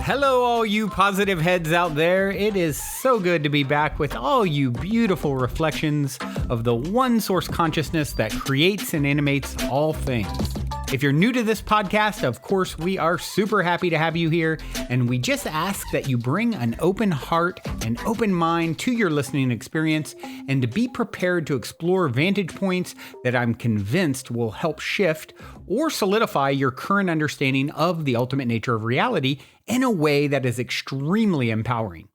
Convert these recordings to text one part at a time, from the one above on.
Hello, all you positive heads out there. It is so good to be back with all you beautiful reflections of the one source consciousness that creates and animates all things. If you're new to this podcast, of course, we are super happy to have you here, and we just ask that you bring an open heart and open mind to your listening experience and to be prepared to explore vantage points that I'm convinced will help shift or solidify your current understanding of the ultimate nature of reality in a way that is extremely empowering.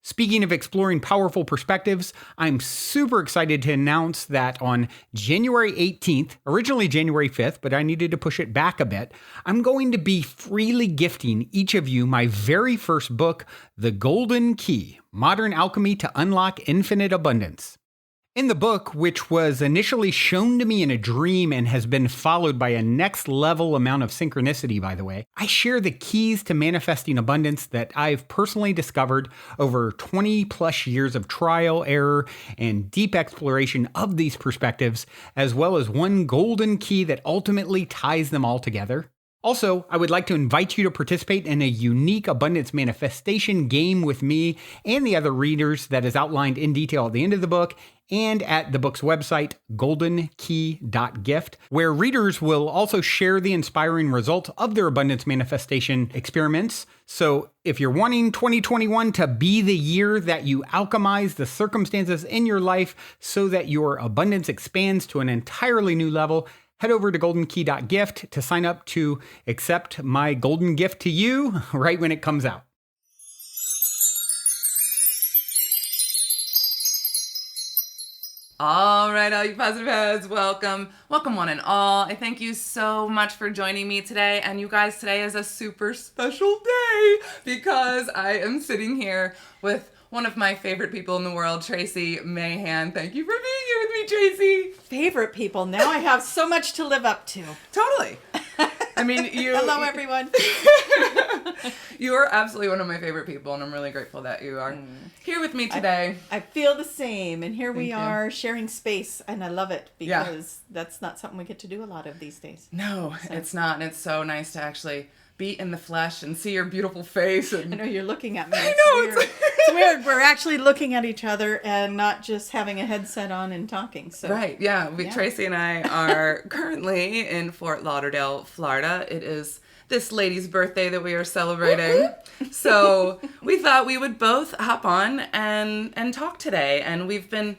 Speaking of exploring powerful perspectives, I'm super excited to announce that on January 18th, originally January 5th, but I needed to push it back a bit, I'm going to be freely gifting each of you my very first book, The Golden Key: Modern Alchemy to Unlock Infinite Abundance. In the book, which was initially shown to me in a dream and has been followed by a next level amount of synchronicity, by the way, I share the keys to manifesting abundance that I've personally discovered over 20 plus years of trial, error, and deep exploration of these perspectives, as well as one golden key that ultimately ties them all together. Also, I would like to invite you to participate in a unique abundance manifestation game with me and the other readers that is outlined in detail at the end of the book and at the book's website, goldenkey.gift, where readers will also share the inspiring results of their abundance manifestation experiments. So if you're wanting 2021 to be the year that you alchemize the circumstances in your life so that your abundance expands to an entirely new level, head over to goldenkey.gift to sign up to accept my golden gift to you right when it comes out. All right, all you positive heads, welcome. Welcome one and all. I thank you so much for joining me today. And you guys, today is a super special day because I am sitting here with one of my favorite people in the world, Tracy Mahan. Thank you for being here with me, Tracy. Favorite people. Now I have so much to live up to. Totally. I mean, you... Hello, everyone. You are absolutely one of my favorite people, and I'm really grateful that you are here with me today. I feel the same, and here we Thank you. are sharing space, and I love it because that's not something we get to do a lot of these days. No, it's not, and it's so nice to actually be in the flesh and see your beautiful face. And... I know you're looking at me. I know. Weird. It's weird. We're actually looking at each other and not just having a headset on and talking. So Right, yeah. Tracy and I are currently in Fort Lauderdale, Florida. It is this lady's birthday that we are celebrating. So we thought we would both hop on and talk today. And we've been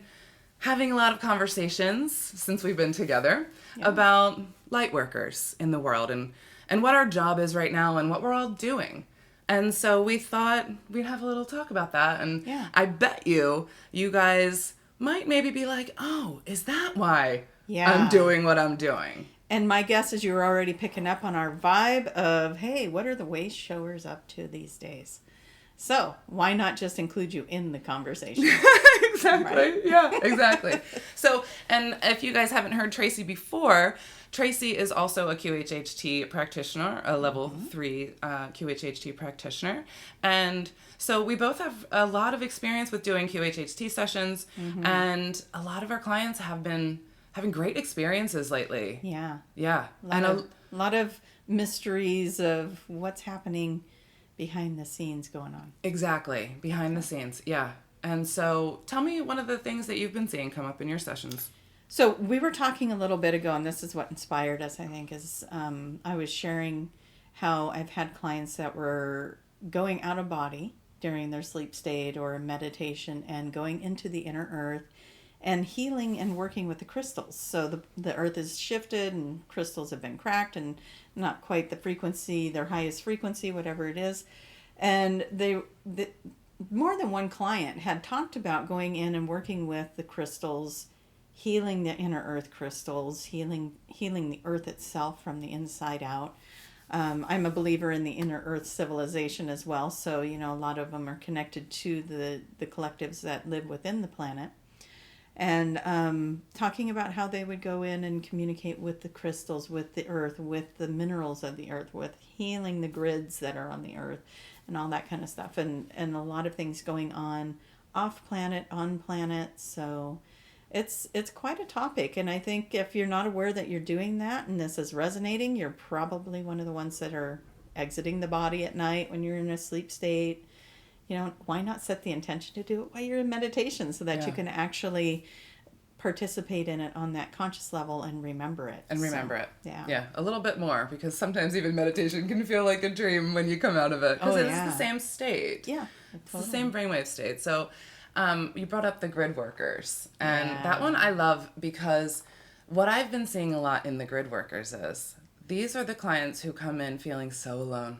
having a lot of conversations since we've been together about lightworkers in the world and what our job is right now and what we're all doing. And so we thought we'd have a little talk about that. And I bet you guys might maybe be like, oh, is that why I'm doing what I'm doing? And my guess is you're already picking up on our vibe of, hey, what are the waist showers up to these days? So why not just include you in the conversation? Exactly. Right? Yeah, exactly. So, and if you guys haven't heard Tracy before, Tracy is also a QHHT practitioner, a level 3 QHHT practitioner. And so we both have a lot of experience with doing QHHT sessions, and a lot of our clients have been having great experiences lately. Yeah. Yeah. A lot of mysteries of what's happening behind the scenes going on. Exactly. Behind the scenes. Yeah. And so tell me one of the things that you've been seeing come up in your sessions. So we were talking a little bit ago, and this is what inspired us, I think, is I was sharing how I've had clients that were going out of body during their sleep state or meditation and going into the inner earth and healing and working with the crystals. So the earth is shifted and crystals have been cracked and not quite the frequency, their highest frequency, whatever it is. And more than one client had talked about going in and working with the crystals, healing the inner earth crystals, healing the earth itself from the inside out. I'm a believer in the inner earth civilization as well. So, a lot of them are connected to the collectives that live within the planet. And talking about how they would go in and communicate with the crystals, with the earth, with the minerals of the earth, with healing the grids that are on the earth and all that kind of stuff. And a lot of things going on off planet, on planet. So it's quite a topic. And I think if you're not aware that you're doing that and this is resonating, you're probably one of the ones that are exiting the body at night when you're in a sleep state. Why not set the intention to do it while you're in meditation so that you can actually participate in it on that conscious level and remember it. Yeah, a little bit more, because sometimes even meditation can feel like a dream when you come out of it, because it's the same state. Yeah, it's the same brainwave state. So you brought up the grid workers, and that one I love, because what I've been seeing a lot in the grid workers is these are the clients who come in feeling so alone.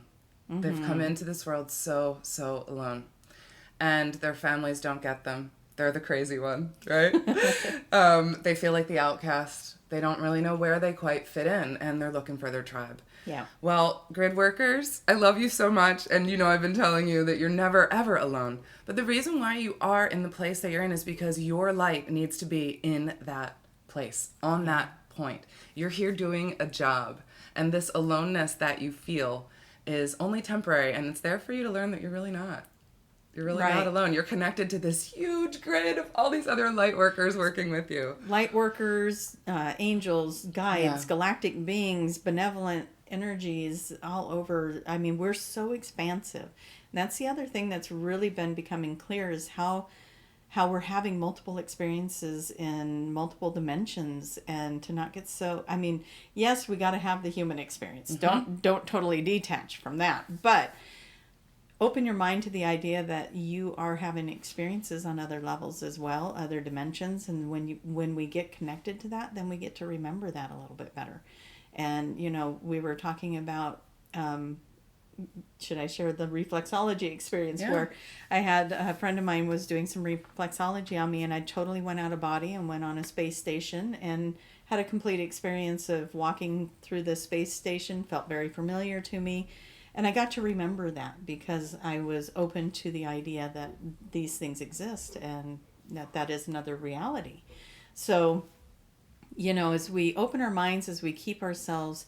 Mm-hmm. They've come into this world so alone, and their families don't get them. They're the crazy one, right? They feel like the outcast. They don't really know where they quite fit in, and they're looking for their tribe. Yeah. Well, grid workers, I love you so much, and I've been telling you that you're never, ever alone. But the reason why you are in the place that you're in is because your light needs to be in that place, on that point. You're here doing a job, and this aloneness that you feel is only temporary, and it's there for you to learn that you're really not. You're really not alone. You're connected to this huge grid of all these other light workers working with you. Light workers, angels, guides, galactic beings, benevolent energies all over. I mean, we're so expansive. And that's the other thing that's really been becoming clear, is how we're having multiple experiences in multiple dimensions, and to not get so, I mean, yes, we got to have the human experience. Mm-hmm. Don't totally detach from that. But open your mind to the idea that you are having experiences on other levels as well, other dimensions, and when we get connected to that, then we get to remember that a little bit better. And we were talking about, should I share the reflexology experience where I had a friend of mine was doing some reflexology on me, and I totally went out of body and went on a space station and had a complete experience of walking through the space station. Felt very familiar to me. And I got to remember that because I was open to the idea that these things exist and that is another reality. So, as we open our minds, as we keep ourselves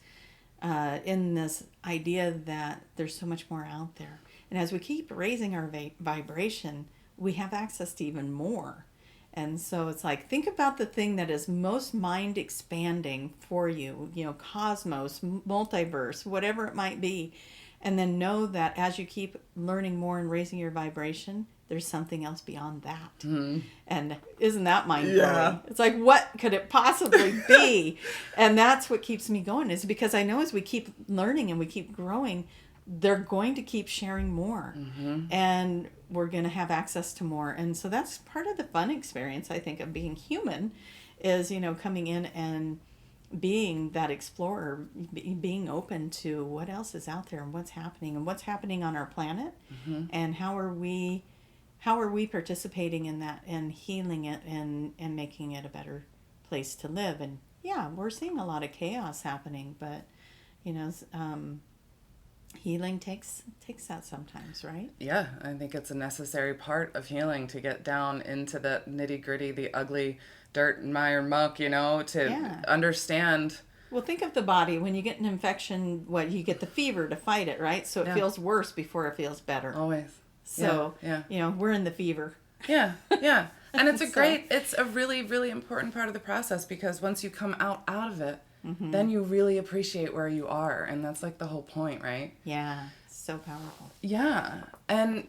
in this idea that there's so much more out there, and as we keep raising our vibration, we have access to even more. And so it's like, think about the thing that is most mind expanding for you, cosmos, multiverse, whatever it might be. And then know that as you keep learning more and raising your vibration, there's something else beyond that. Mm-hmm. And isn't that mind-blowing? Yeah. It's like, what could it possibly be? And that's what keeps me going, is because I know as we keep learning and we keep growing, they're going to keep sharing more. Mm-hmm. And we're going to have access to more. And so that's part of the fun experience, I think, of being human, is, coming in and being that explorer, being open to what else is out there and what's happening on our planet. Mm-hmm. And how are we participating in that and healing it and making it a better place to live. And we're seeing a lot of chaos happening, but healing takes that sometimes, right? Yeah, I think it's a necessary part of healing to get down into the nitty-gritty, the ugly dirt and mire muck, to understand. Well, think of the body. When you get an infection, you get the fever to fight it, right? So it feels worse before it feels better. Always. So, we're in the fever. Yeah, yeah. And it's it's a really, really important part of the process, because once you come out of it, mm-hmm. then you really appreciate where you are. And that's like the whole point, right? Yeah, so powerful. Yeah. And,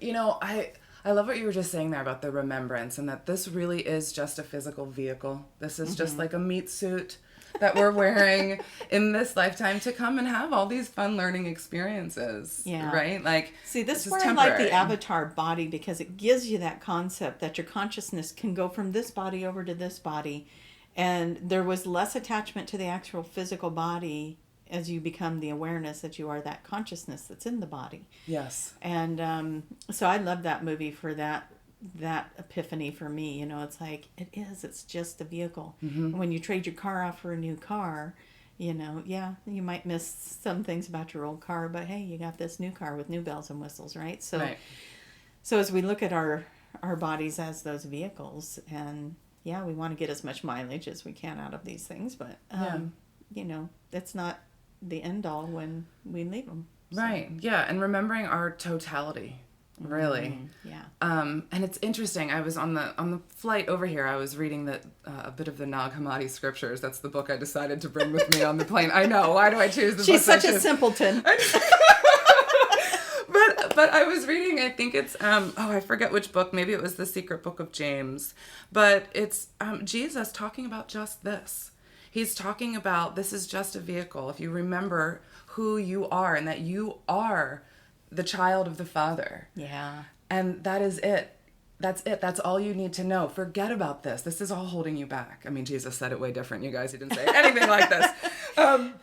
I love what you were just saying there about the remembrance, and that this really is just a physical vehicle. This is mm-hmm. just like a meat suit that we're wearing in this lifetime to come and have all these fun learning experiences. Yeah. Right? Like, see, this is where I like the avatar body, because it gives you that concept that your consciousness can go from this body over to this body. And there was less attachment to the actual physical body as you become the awareness that you are that consciousness that's in the body. Yes. And so I love that movie for that epiphany for me. It's like, it's just a vehicle. Mm-hmm. When you trade your car off for a new car, you might miss some things about your old car, but hey, you got this new car with new bells and whistles, right? So, So as we look at our bodies as those vehicles, and we want to get as much mileage as we can out of these things, but it's not the end all when we leave them. So. Right. Yeah. And remembering our totality, really. Mm-hmm. Yeah. And it's interesting. I was on the flight over here. I was reading a bit of the Nag Hammadi scriptures. That's the book I decided to bring with me on the plane. I know. Why do I choose the book? She's such a simpleton. But I was reading, I think it's, I forget which book. Maybe it was The Secret Book of James. But it's Jesus talking about just this. He's talking about this is just a vehicle. If you remember who you are and that you are the child of the Father. Yeah. And that is it. That's it. That's all you need to know. Forget about this. This is all holding you back. I mean, Jesus said it way different, you guys. He didn't say anything like this. I'm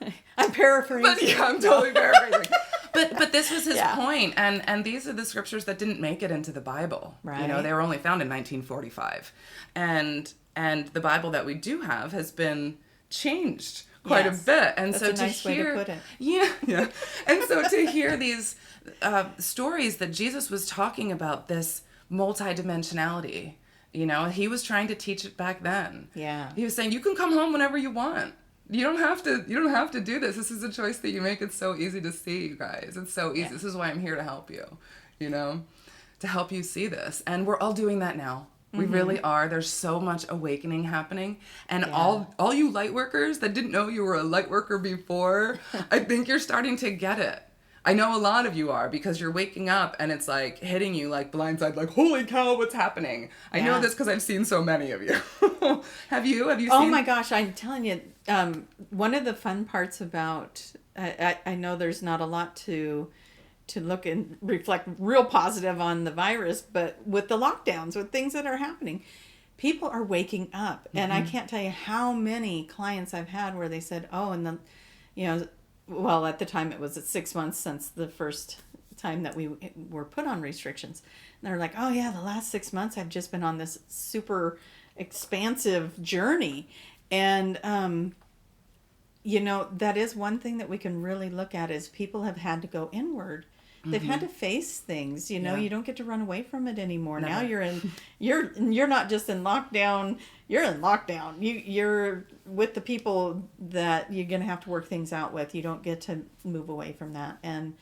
paraphrasing. But yeah, I'm totally paraphrasing. But this was his point. And these are the scriptures that didn't make it into the Bible. Right. You know, they were only found in 1945. And the Bible that we do have has been changed quite a bit. And that's so a nice way to put it. Yeah. And so to hear these stories that Jesus was talking about this multidimensionality, you know, he was trying to teach it back then. Yeah. He was saying, you can come home whenever you want. You don't have to do this. This is a choice that you make. It's so easy to see, you guys. It's so easy. Yeah. This is why I'm here to help you, you know, to help you see this. And we're all doing that now. We really are. There's so much awakening happening. And all you light workers that didn't know you were a light worker before, I think you're starting to get it. I know a lot of you are, because you're waking up and it's like hitting you like blindside, like, holy cow, what's happening? I know this because I've seen so many of you. Have you seen? Oh my gosh, I'm telling you, one of the fun parts about, I know there's not a lot to look and reflect real positive on the virus, but with the lockdowns, with things that are happening, people are waking up. And I can't tell you how many clients I've had where they said, oh, and the, you know, well, at the time it was 6 months since the first time that we were put on restrictions. And they're like, oh yeah, the last 6 months I've just been on this super expansive journey. And, you know, that is one thing that we can really look at is people have had to go inward. They've had to face things, you know, you don't get to run away from it anymore. Never. Now you're not just in lockdown, you're in lockdown. You're with the people that you're going to have to work things out with. You don't get to move away from that. And,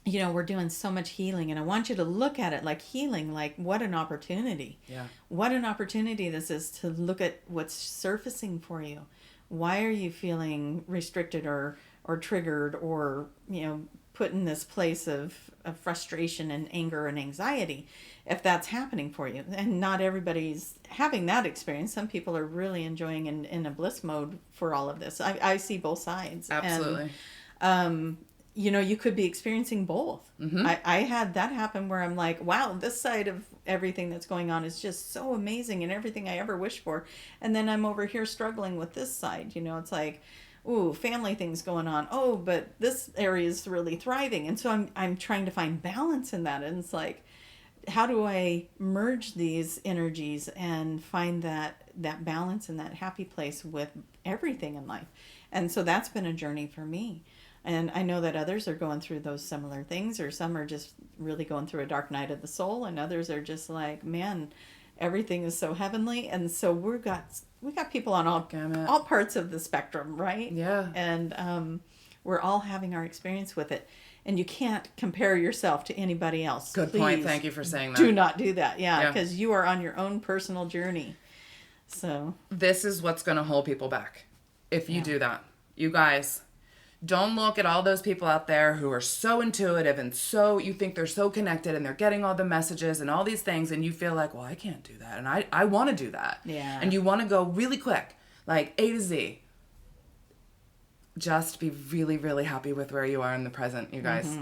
you know, we're doing so much healing, and I want you to look at it like healing, like what an opportunity. Yeah. What an opportunity this is to look at what's surfacing for you. Why are you feeling restricted or triggered or, you know, put in this place of frustration and anger and anxiety, if that's happening for you? And not everybody's having that experience. Some people are really enjoying in a bliss mode for all of this. I see both sides. Absolutely. And, you know, you could be experiencing both. I had that happen where I'm like, wow, this side of everything that's going on is just so amazing and everything I ever wished for. And then I'm over here struggling with this side. You know, it's like, ooh, family things going on. Oh, but this area is really thriving. And so I'm trying to find balance in that. And it's like, how do I merge these energies and find that balance and that happy place with everything in life? And so that's been a journey for me. And I know that others are going through those similar things, or some are just really going through a dark night of the soul, and others are just like, man, everything is so heavenly. And so we got people on all parts of the spectrum, right? Yeah. And we're all having our experience with it. And you can't compare yourself to anybody else. Good point. Thank you for saying that. Do not do that. Yeah, because you are on your own personal journey. So this is what's going to hold people back if you do that. You guys, don't look at all those people out there who are so intuitive and so, you think they're so connected and they're getting all the messages and all these things, and you feel like, well, I can't do that. And I want to do that. Yeah. And you want to go really quick, like A to Z. Just be really, really happy with where you are in the present, you guys.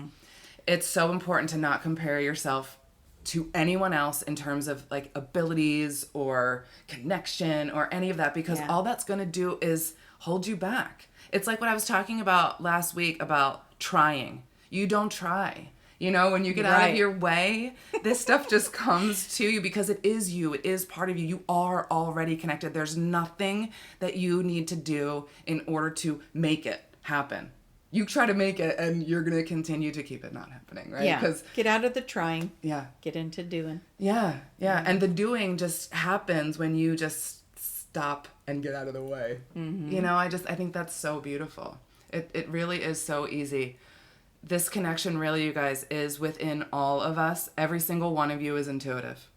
It's so important to not compare yourself to anyone else in terms of like abilities or connection or any of that, because all that's going to do is hold you back. It's like what I was talking about last week about trying. You don't try. You know, when you get out of your way, this stuff just comes to you because it is you. It is part of you. You are already connected. There's nothing that you need to do in order to make it happen. You try to make it and you're going to continue to keep it not happening, right? Yeah. Get out of the trying. Yeah. Get into doing. Yeah. Yeah. And the doing just happens when you just stop and get out of the way. You know, I think that's so beautiful. It really is so easy. This connection really, you guys, is within all of us. Every single one of you is intuitive.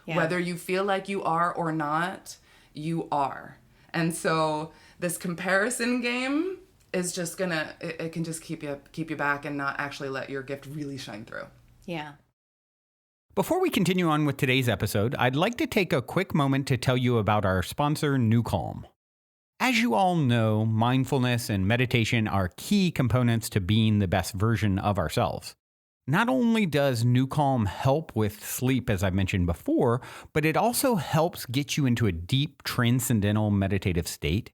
Yeah. Whether you feel like you are or not, you are. And so this comparison game is just gonna, it can just keep you back and not actually let your gift really shine through. Yeah. Before we continue on with today's episode, I'd like to take a quick moment to tell you about our sponsor, New Calm. As you all know, mindfulness and meditation are key components to being the best version of ourselves. Not only does New Calm help with sleep, as I mentioned before, but it also helps get you into a deep, transcendental meditative state.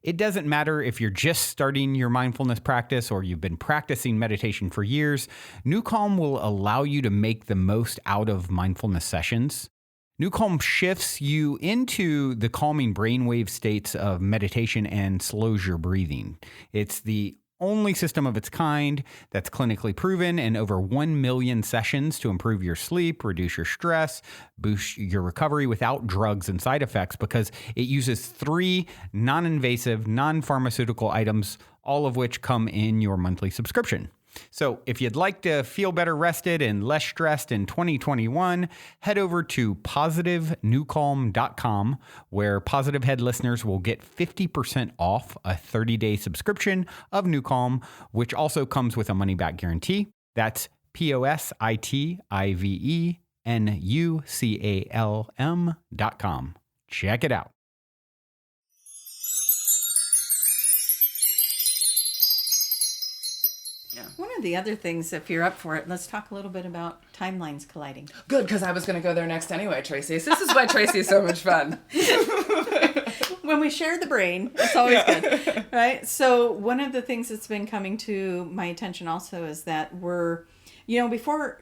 It doesn't matter if you're just starting your mindfulness practice or you've been practicing meditation for years, New Calm will allow you to make the most out of mindfulness sessions. New Calm shifts you into the calming brainwave states of meditation and slows your breathing. It's the only system of its kind that's clinically proven in over 1 million sessions to improve your sleep, reduce your stress, boost your recovery without drugs and side effects, because it uses 3 non-invasive, non-pharmaceutical items, all of which come in your monthly subscription. So if you'd like to feel better rested and less stressed in 2021, head over to positivenewcalm.com, where Positive Head listeners will get 50% off a 30-day subscription of New Calm, which also comes with a money-back guarantee. That's positivenucalm.com. Check it out. One of the other things, if you're up for it, let's talk a little bit about timelines colliding. Good, because I was going to go there next anyway, Tracy. This is why Tracy is so much fun. When we share the brain, it's always good, right? So one of the things that's been coming to my attention also is that we're, before,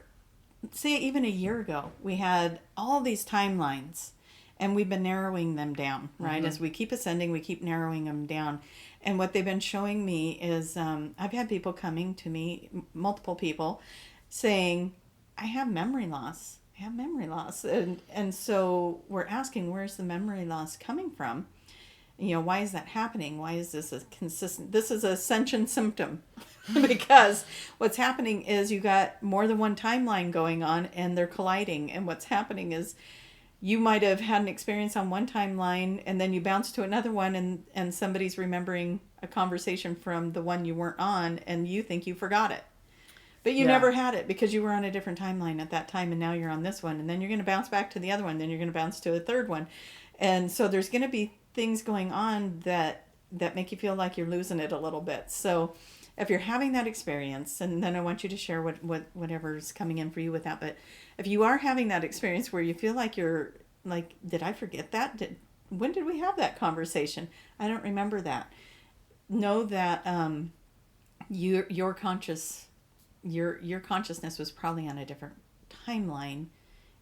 say even a year ago, we had all these timelines and we've been narrowing them down, right? Mm-hmm. As we keep ascending, we keep narrowing them down. And what they've been showing me is, I've had people coming to me, multiple people, saying, I have memory loss. And so we're asking, where's the memory loss coming from? Why is that happening? Why is this this is an ascension symptom. Because what's happening is you got more than one timeline going on and they're colliding. And what's happening is you might have had an experience on one timeline and then you bounce to another one and somebody's remembering a conversation from the one you weren't on and you think you forgot it. But you never had it because you were on a different timeline at that time and now you're on this one. And then you're going to bounce back to the other one. Then you're going to bounce to a third one. And so there's going to be things going on that make you feel like you're losing it a little bit. So if you're having that experience, and then I want you to share whatever's coming in for you with that, but if you are having that experience where you feel like you're like, did I forget that? When did we have that conversation? I don't remember that. Know that your consciousness was probably on a different timeline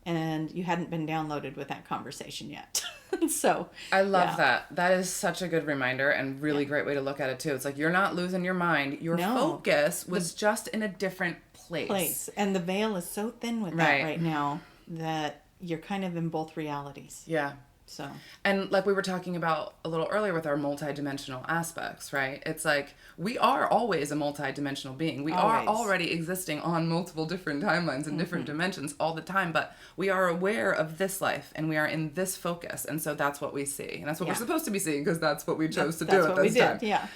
and you hadn't been downloaded with that conversation yet. So I love that. That is such a good reminder and really great way to look at it too. It's like you're not losing your mind. Your focus was just in a different place. And the veil is so thin with that right now that you're kind of in both realities. Yeah. So. And like we were talking about a little earlier with our multidimensional aspects, right? It's like we are always a multidimensional being. We are already existing on multiple different timelines and different dimensions all the time, but we are aware of this life and we are in this focus. And so that's what we see. And that's what we're supposed to be seeing because that's what we chose to do at this time. Yeah.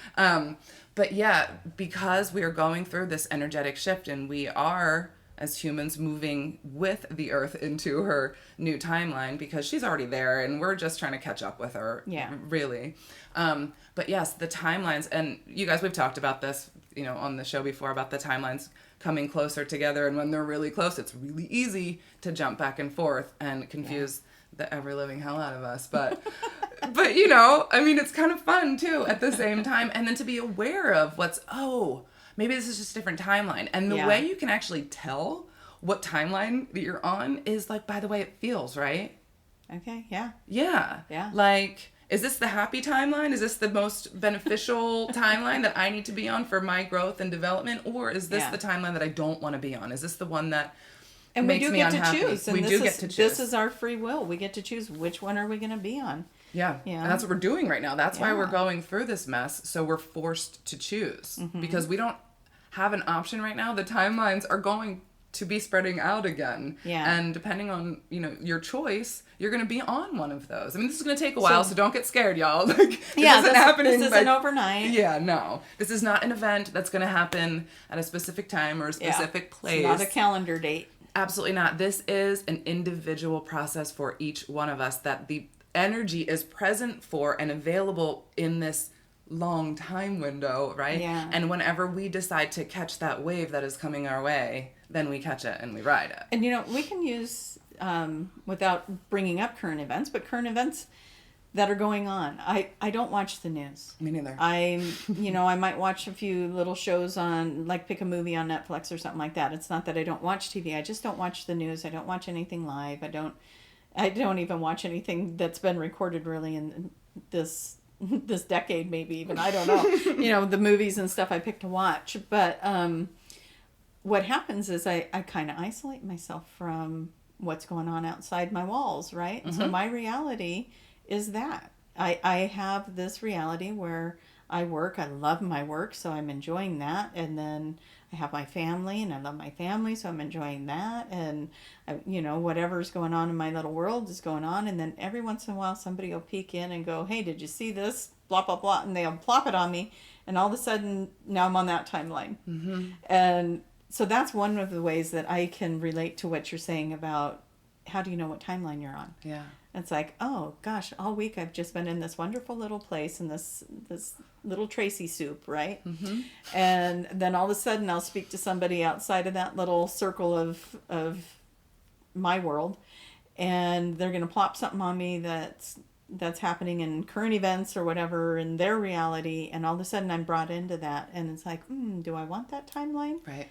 But because we are going through this energetic shift and we are as humans moving with the earth into her new timeline because she's already there and we're just trying to catch up with her really. But yes, the timelines, and you guys, we've talked about this, on the show before about the timelines coming closer together, and when they're really close, it's really easy to jump back and forth and confuse the ever-living hell out of us. But it's kind of fun too at the same time, and then to be aware of maybe this is just a different timeline. And the way you can actually tell what timeline that you're on is like by the way it feels, right? Okay, yeah. Yeah. Yeah. Like, is this the happy timeline? Is this the most beneficial timeline that I need to be on for my growth and development? Or is this the timeline that I don't want to be on? Is this the one that makes me unhappy? And we do get to choose. This is our free will. We get to choose which one are we going to be on. Yeah. And that's what we're doing right now. That's why we're going through this mess. So we're forced to choose because we don't have an option right now. The timelines are going to be spreading out again. Yeah. And depending on, your choice, you're going to be on one of those. I mean, this is going to take a while, so don't get scared, y'all. This isn't happening. This isn't overnight. Yeah, no. This is not an event that's going to happen at a specific time or a specific place. It's not a calendar date. Absolutely not. This is an individual process for each one of us that the energy is present for and available in this long time window, right? Yeah. And whenever we decide to catch that wave that is coming our way, then we catch it and we ride it. And we can use, without bringing up current events, but current events that are going on. I don't watch the news. Me neither. I might watch a few little shows on, like pick a movie on Netflix or something like that. It's not that I don't watch TV. I just don't watch the news. I don't watch anything live. I don't even watch anything that's been recorded really in this decade, maybe even. I don't know. The movies and stuff I pick to watch. But what happens is I kind of isolate myself from what's going on outside my walls, right? Mm-hmm. So my reality is that. I have this reality where I work. I love my work, so I'm enjoying that. And then I have my family, and I love my family, so I'm enjoying that. And, whatever's going on in my little world is going on. And then every once in a while, somebody will peek in and go, hey, did you see this? Blah, blah, blah. And they'll plop it on me. And all of a sudden, now I'm on that timeline. Mm-hmm. And so that's one of the ways that I can relate to what you're saying about how do you know what timeline you're on? Yeah. It's like, oh gosh, all week I've just been in this wonderful little place in this little Tracy soup, right? Mm-hmm. And then all of a sudden I'll speak to somebody outside of that little circle of my world, and they're going to plop something on me that's happening in current events or whatever in their reality, and all of a sudden I'm brought into that, and it's like, do I want that timeline? Right.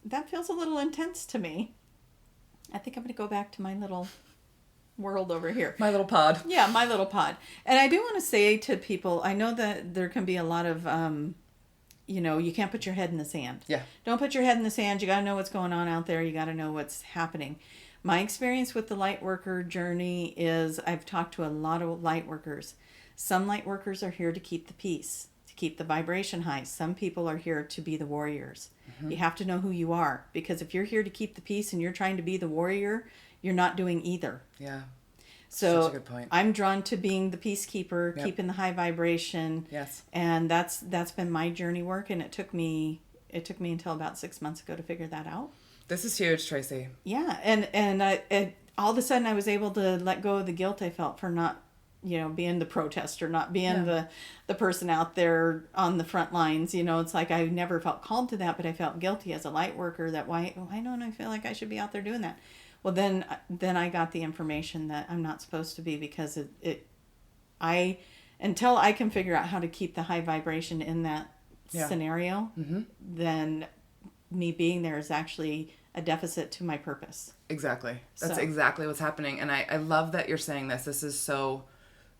That feels a little intense to me. I think I'm going to go back to my little world over here. My little pod. Yeah, my little pod. And I do want to say to people, I know that there can be a lot of, you can't put your head in the sand. Yeah. Don't put your head in the sand. You got to know what's going on out there. You got to know what's happening. My experience with the light worker journey is I've talked to a lot of light workers. Some light workers are here to keep the peace, to keep the vibration high. Some people are here to be the warriors. Mm-hmm. You have to know who you are, because if you're here to keep the peace and you're trying to be the warrior, you're not doing either. Yeah. So such a good point. I'm drawn to being the peacekeeper, yep. keeping the high vibration. Yes. And that's been my journey work, and it took me until about 6 months ago to figure that out. This is huge, Tracy. Yeah, and all of a sudden I was able to let go of the guilt I felt for not, being the protester, not being the person out there on the front lines. It's like I never felt called to that, but I felt guilty as a light worker that why don't I feel like I should be out there doing that? Well, then I got the information that I'm not supposed to be, because until I can figure out how to keep the high vibration in that scenario, mm-hmm. then me being there is actually a deficit to my purpose. Exactly. That's exactly what's happening. And I love that you're saying this. This is so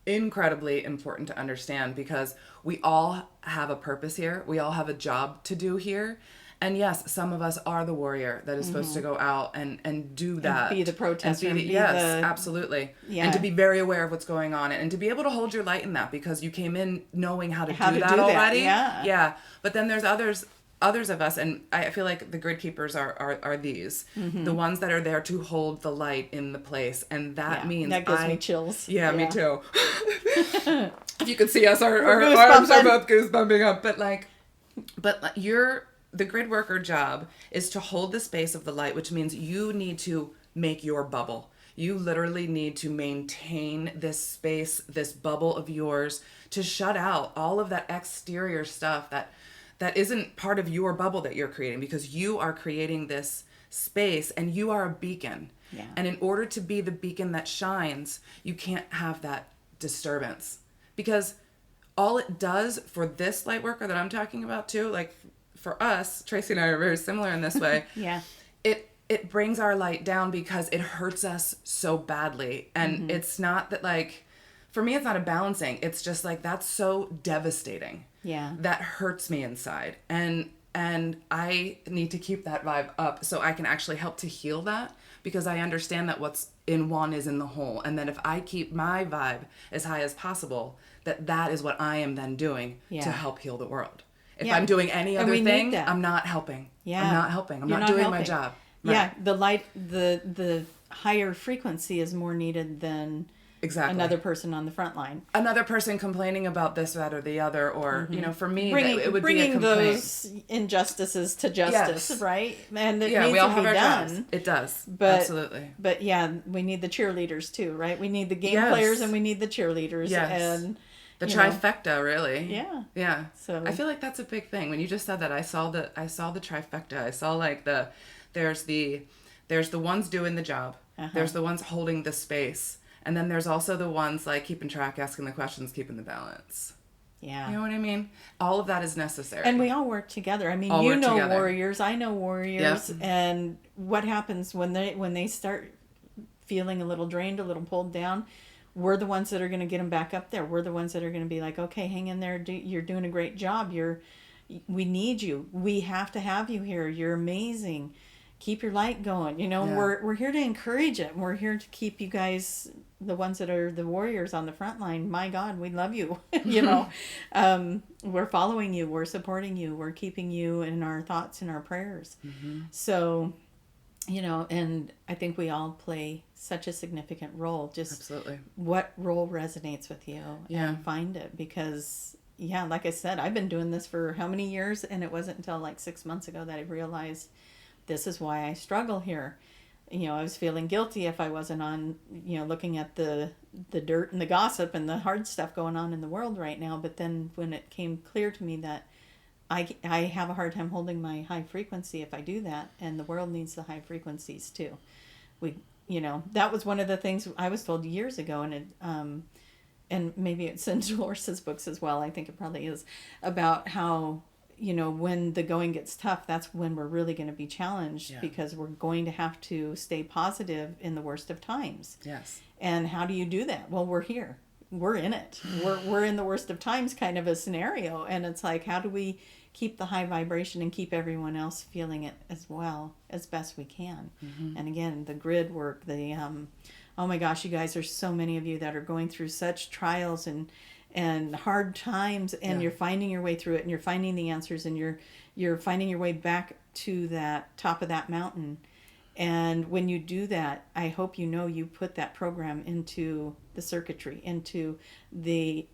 incredibly important to understand, because we all have a purpose here. We all have a job to do here. And yes, some of us are the warrior that is supposed to go out and do that. And be the protester. Absolutely. Yeah. And to be very aware of what's going on, and to be able to hold your light in that, because you came in knowing how to do that already. Yeah. But then there's others of us, and I feel like the grid keepers are these, mm-hmm. the ones that are there to hold the light in the place. And that means that gives me chills. Yeah, me too. If you could see us, our arms are both goosebumping up. But the grid worker job is to hold the space of the light, which means you need to make your bubble. You literally need to maintain this space, this bubble of yours, to shut out all of that exterior stuff that isn't part of your bubble that you're creating, because you are creating this space and you are a beacon. Yeah. And in order to be the beacon that shines, you can't have that disturbance, because all it does for this light worker that I'm talking about too, like for us, Tracy and I are very similar in this way. Yeah. It brings our light down because it hurts us so badly. And mm-hmm. it's not that, like, for me, it's not a balancing. It's just like, that's so devastating. Yeah. That hurts me inside. And I need to keep that vibe up so I can actually help to heal that, because I understand that what's in one is in the whole. And then if I keep my vibe as high as possible, that is what I am then doing to help heal the world. If I'm doing any other thing, I'm not helping. Yeah. I'm not helping. I'm You're not doing helping. my job. Yeah, the higher frequency is more needed than another person on the front line. Another person complaining about this, that, or the other, or, for me, it would be a bringing complaint. those injustices to justice, right? And it needs we all to have be our done. jobs. It does. But, absolutely. But yeah, we need the cheerleaders too, right? We need the game players and we need the cheerleaders. Yes. And the trifecta, really. Yeah. Yeah. So I feel like that's a big thing. When you just said that, I saw the trifecta. I saw like there's the ones doing the job. There's the ones holding the space. And then there's also the ones like keeping track, asking the questions, keeping the balance. Yeah. You know what I mean? All of that is necessary. And we all work together. I mean, you know warriors, I know warriors. Yep. And what happens when they start feeling a little drained, a little pulled down, we're the ones that are going to get them back up there. We're the ones that are going to be like, okay, hang in there. You're doing a great job. We need you. We have to have you here. You're amazing. Keep your light going. We're here to encourage it. We're here to keep you guys, the ones that are the warriors on the front line. My God, we love you. We're following you. We're supporting you. We're keeping you in our thoughts and our prayers. Mm-hmm. So, and I think we all play such a significant role. Just absolutely. What role resonates with you and find it, because like I said, I've been doing this for how many years, and it wasn't until like 6 months ago that I realized this is why I struggle here. I was feeling guilty if I wasn't on, looking at the dirt and the gossip and the hard stuff going on in the world right now. But then when it came clear to me that I have a hard time holding my high frequency if I do that, and the world needs the high frequencies too. That was one of the things I was told years ago, and maybe it's in Dolores's books as well. I think it probably is, about how, when the going gets tough, that's when we're really going to be challenged, because we're going to have to stay positive in the worst of times. Yes. And how do you do that? Well, we're here. We're in it. We're in the worst of times kind of a scenario. And it's like, how do we keep the high vibration and keep everyone else feeling it as well as best we can? Mm-hmm. And again, the grid work, oh my gosh, you guys, there's so many of you that are going through such trials and hard times, and you're finding your way through it, and you're finding the answers, and you're finding your way back to that top of that mountain. And when you do that, I hope you put that program into the circuitry, into the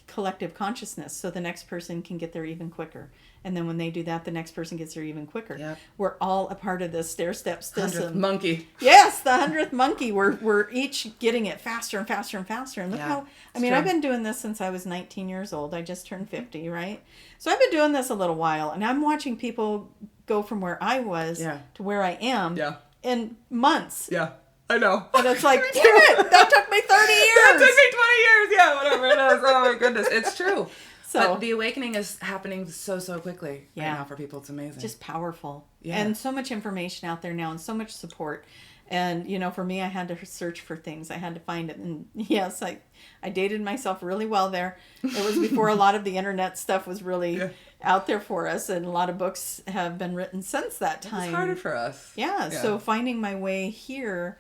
collective consciousness, so the next person can get there even quicker. And then when they do that, the next person gets there even quicker. Yep. We're all a part of this stair-step system. 100th monkey. Yes, the 100th monkey. We're each getting it faster and faster and faster. And look how, I've been doing this since I was 19 years old. I just turned 50, right? So I've been doing this a little while, and I'm watching people go from where I was to where I am in months. Yeah. I know. And it's like, damn it, that took me 30 years. That took me 20 years. Yeah, whatever it is. Oh my goodness. It's true. So, but the awakening is happening so quickly right now for people. It's amazing. Just powerful. Yeah. And so much information out there now, and so much support. And, for me, I had to search for things. I had to find it. And yes, I dated myself really well there. It was before a lot of the internet stuff was really out there for us. And a lot of books have been written since that time. It's harder for us. Yeah. So finding my way here,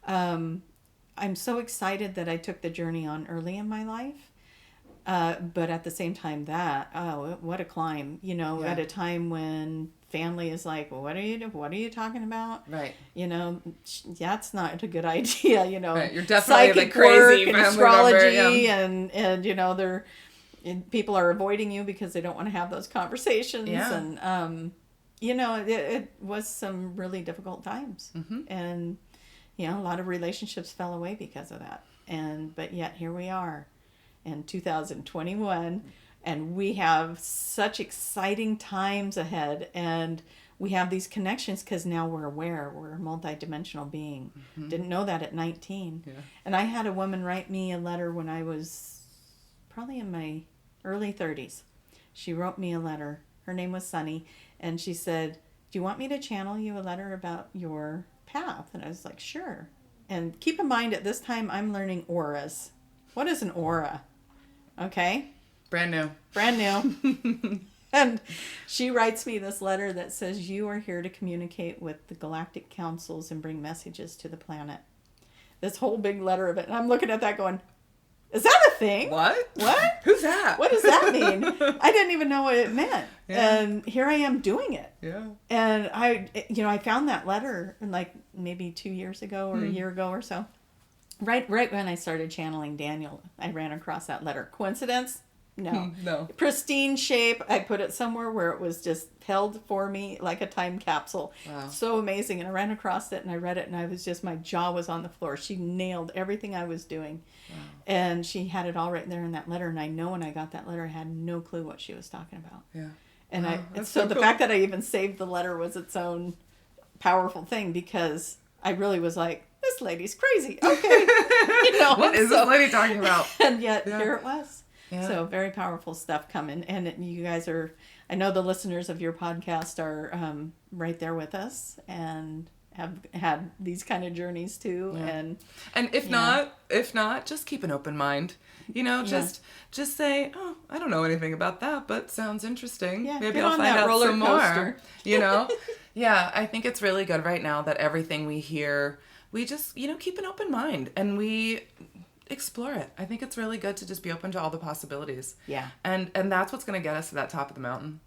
I'm so excited that I took the journey on early in my life. But at the same time what a climb, at a time when family is like, well, what are you talking about? Right. That's not a good idea, Right. You're definitely psychic the crazy work and astrology and people are avoiding you because they don't want to have those conversations. Yeah. And, it was some really difficult times. Mm-hmm. And, a lot of relationships fell away because of that. But yet here we are in 2021, and we have such exciting times ahead, and we have these connections because now we're aware. We're a multidimensional being. Mm-hmm. Didn't know that at 19. Yeah. And I had a woman write me a letter when I was probably in my early 30s. She wrote me a letter. Her name was Sunny, and she said, do you want me to channel you a letter about your path? And I was like, sure. And keep in mind, at this time, I'm learning auras. What is an aura? Okay. Brand new. And she writes me this letter that says, you are here to communicate with the galactic councils and bring messages to the planet. This whole big letter of it. And I'm looking at that going, is that a thing? What? What? Who's that? What is that mean? I didn't even know what it meant. Yeah. And here I am doing it. Yeah. And I found that letter like maybe 2 years ago or a year ago or so. Right when I started channeling Daniel, I ran across that letter. Coincidence? No. No. Pristine shape. I put it somewhere where it was just held for me like a time capsule. Wow. So amazing. And I ran across it and I read it and I was just, my jaw was on the floor. She nailed everything I was doing. Wow. And she had it all right there in that letter. And I know when I got that letter, I had no clue what she was talking about. Yeah. And so the fact that I even saved the letter was its own powerful thing, because I really was like, this lady's crazy. Okay. What is this lady talking about? And yet here it was. Yeah. So very powerful stuff coming. And you guys are, I know the listeners of your podcast are right there with us and have had these kind of journeys too. Yeah. And if not, just keep an open mind. Just say, oh, I don't know anything about that, but sounds interesting. Yeah, maybe I'll find out some more. Yeah, I think it's really good right now that everything we hear, we just, keep an open mind and we explore it. I think it's really good to just be open to all the possibilities. Yeah. And that's what's going to get us to that top of the mountain.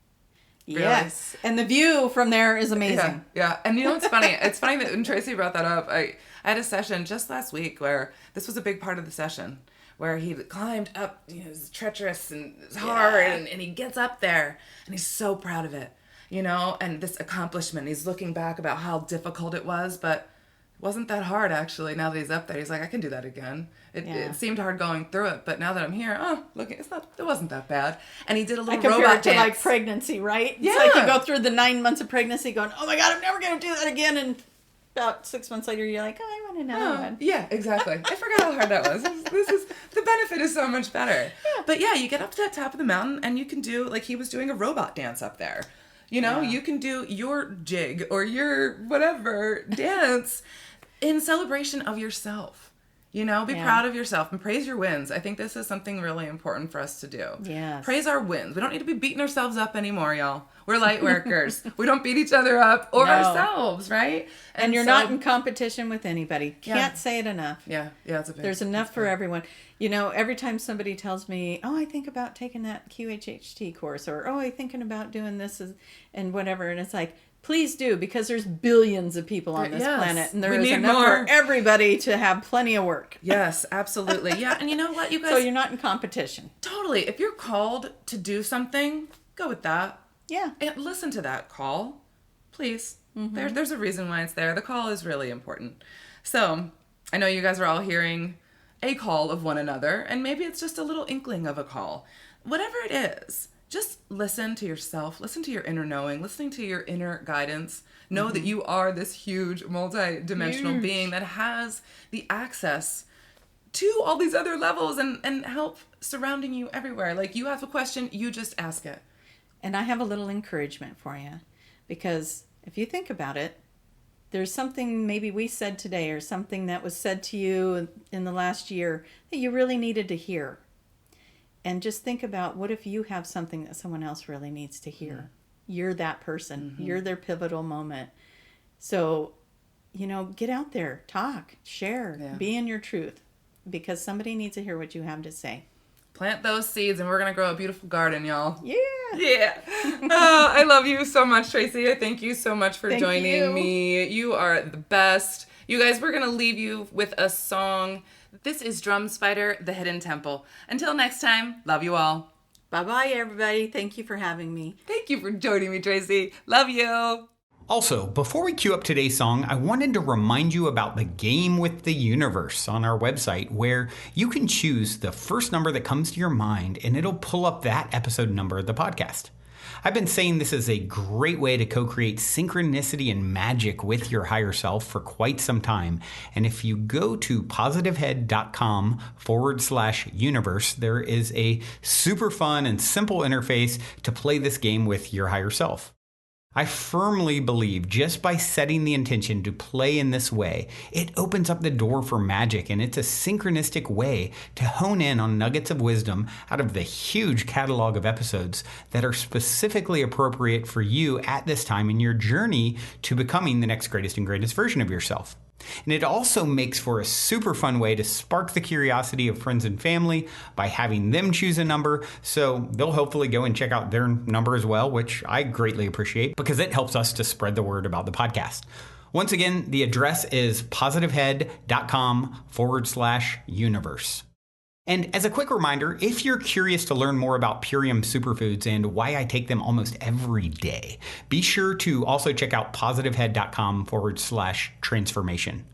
Really. Yes. And the view from there is amazing. Yeah. And it's funny. It's funny that when Tracy brought that up, I had a session just last week where this was a big part of the session, where he climbed up, it's treacherous and it's hard, and he gets up there and he's so proud of it, and this accomplishment. He's looking back about how difficult it was, but it wasn't that hard actually. Now that he's up there, he's like, I can do that again. It seemed hard going through it, but now that I'm here, look, it wasn't that bad. And he did a little robot dance. Like pregnancy, right? Yeah. It's like you go through the 9 months of pregnancy going, oh my God, I'm never going to do that again. And about 6 months later, you're like, oh, I want another one. Yeah, exactly. I forgot how hard that was. The benefit is so much better. Yeah. But yeah, you get up to that top of the mountain and you can do, like he was doing a robot dance up there. You can do your jig or your whatever dance in celebration of yourself. Be proud of yourself and praise your wins. I think this is something really important for us to do. Yes. Praise our wins. We don't need to be beating ourselves up anymore, y'all. We're light workers. We don't beat each other up or ourselves, right? And you're not in competition with anybody. Can't say it enough. Yeah, it's a big. There's enough for everyone. Every time somebody tells me, oh, I think about taking that QHHT course, or, oh, I'm thinking about doing this and whatever. And it's like, please do, because there's billions of people on this planet, and there is enough for everybody to have plenty of work. Yes, absolutely. Yeah, and you know what, you guys? So you're not in competition. Totally. If you're called to do something, go with that. Yeah. And listen to that call, please. Mm-hmm. There's a reason why it's there. The call is really important. So I know you guys are all hearing a call of one another, and maybe it's just a little inkling of a call. Whatever it is, just listen to yourself, listen to your inner knowing, listening to your inner guidance. Know that you are this huge, multi-dimensional being that has the access to all these other levels and help surrounding you everywhere. Like, you have a question, you just ask it. And I have a little encouragement for you, because if you think about it, there's something maybe we said today or something that was said to you in the last year that you really needed to hear. And just think about, what if you have something that someone else really needs to hear? Mm-hmm. You're that person. Mm-hmm. You're their pivotal moment. So, get out there, talk, share, be in your truth, because somebody needs to hear what you have to say. Plant those seeds and we're going to grow a beautiful garden, y'all. Yeah. Yeah. Oh, I love you so much, Tracy. I thank you so much for joining me. You are the best. You guys, we're going to leave you with a song. This is Drum Spider, The Hidden Temple. Until next time, love you all. Bye-bye, everybody. Thank you for having me. Thank you for joining me, Tracy. Love you. Also, before we cue up today's song, I wanted to remind you about the game with the universe on our website, where you can choose the first number that comes to your mind and it'll pull up that episode number of the podcast. I've been saying this is a great way to co-create synchronicity and magic with your higher self for quite some time. And if you go to positivehead.com/universe, there is a super fun and simple interface to play this game with your higher self. I firmly believe just by setting the intention to play in this way, it opens up the door for magic, and it's a synchronistic way to hone in on nuggets of wisdom out of the huge catalog of episodes that are specifically appropriate for you at this time in your journey to becoming the next greatest and greatest version of yourself. And it also makes for a super fun way to spark the curiosity of friends and family by having them choose a number, so they'll hopefully go and check out their number as well, which I greatly appreciate because it helps us to spread the word about the podcast. Once again, the address is positivehead.com/universe. And as a quick reminder, if you're curious to learn more about Purium superfoods and why I take them almost every day, be sure to also check out positivehead.com/transformation.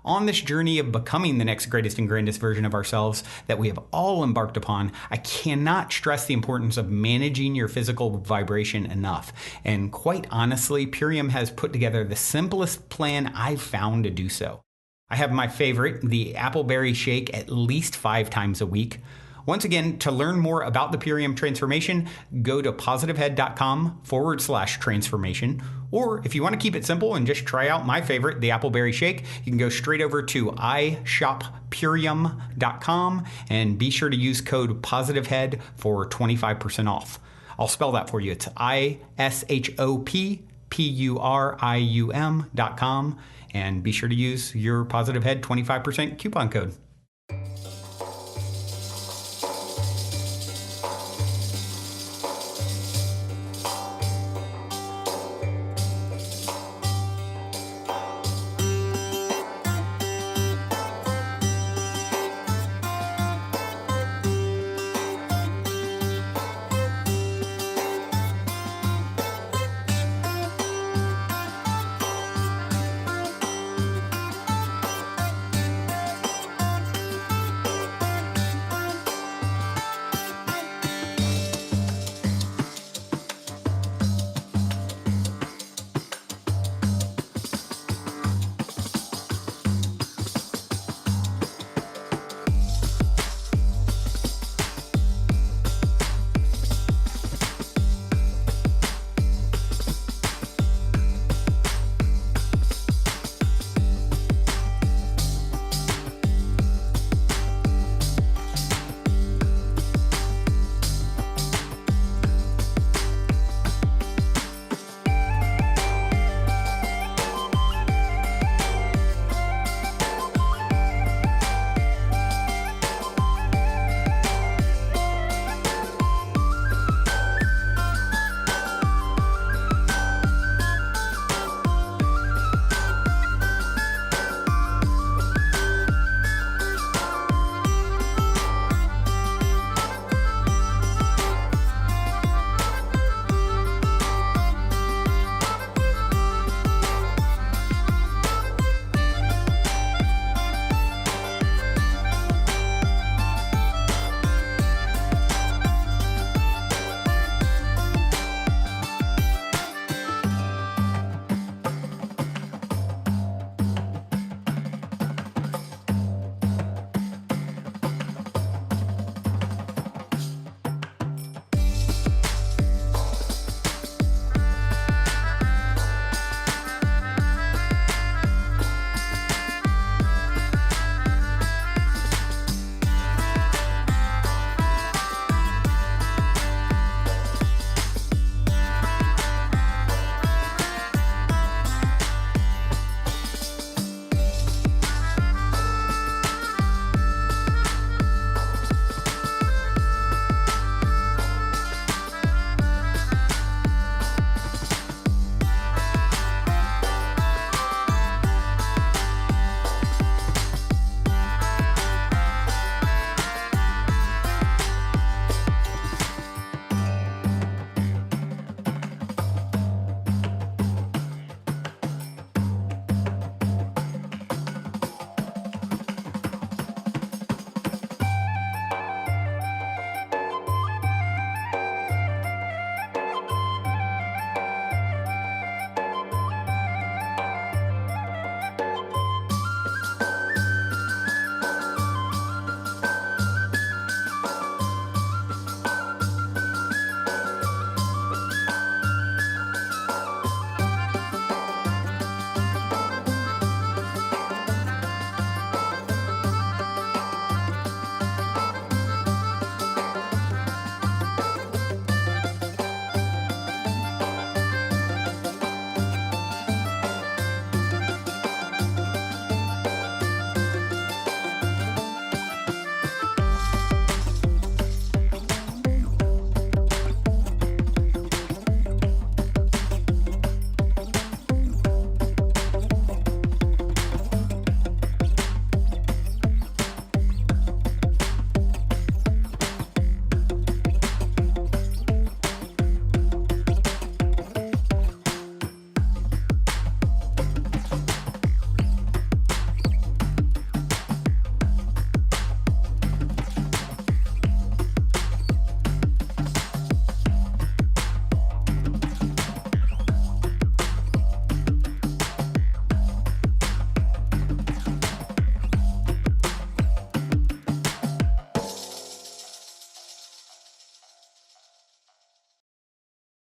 On this journey of becoming the next greatest and grandest version of ourselves that we have all embarked upon, I cannot stress the importance of managing your physical vibration enough. And quite honestly, Purium has put together the simplest plan I've found to do so. I have my favorite, the appleberry shake, at least 5 times a week. Once again, to learn more about the Purium transformation, go to positivehead.com/transformation. Or if you want to keep it simple and just try out my favorite, the appleberry shake, you can go straight over to ishoppurium.com and be sure to use code positivehead for 25% off. I'll spell that for you. It's ishoppurium.com. And be sure to use your Positive Head 25% coupon code.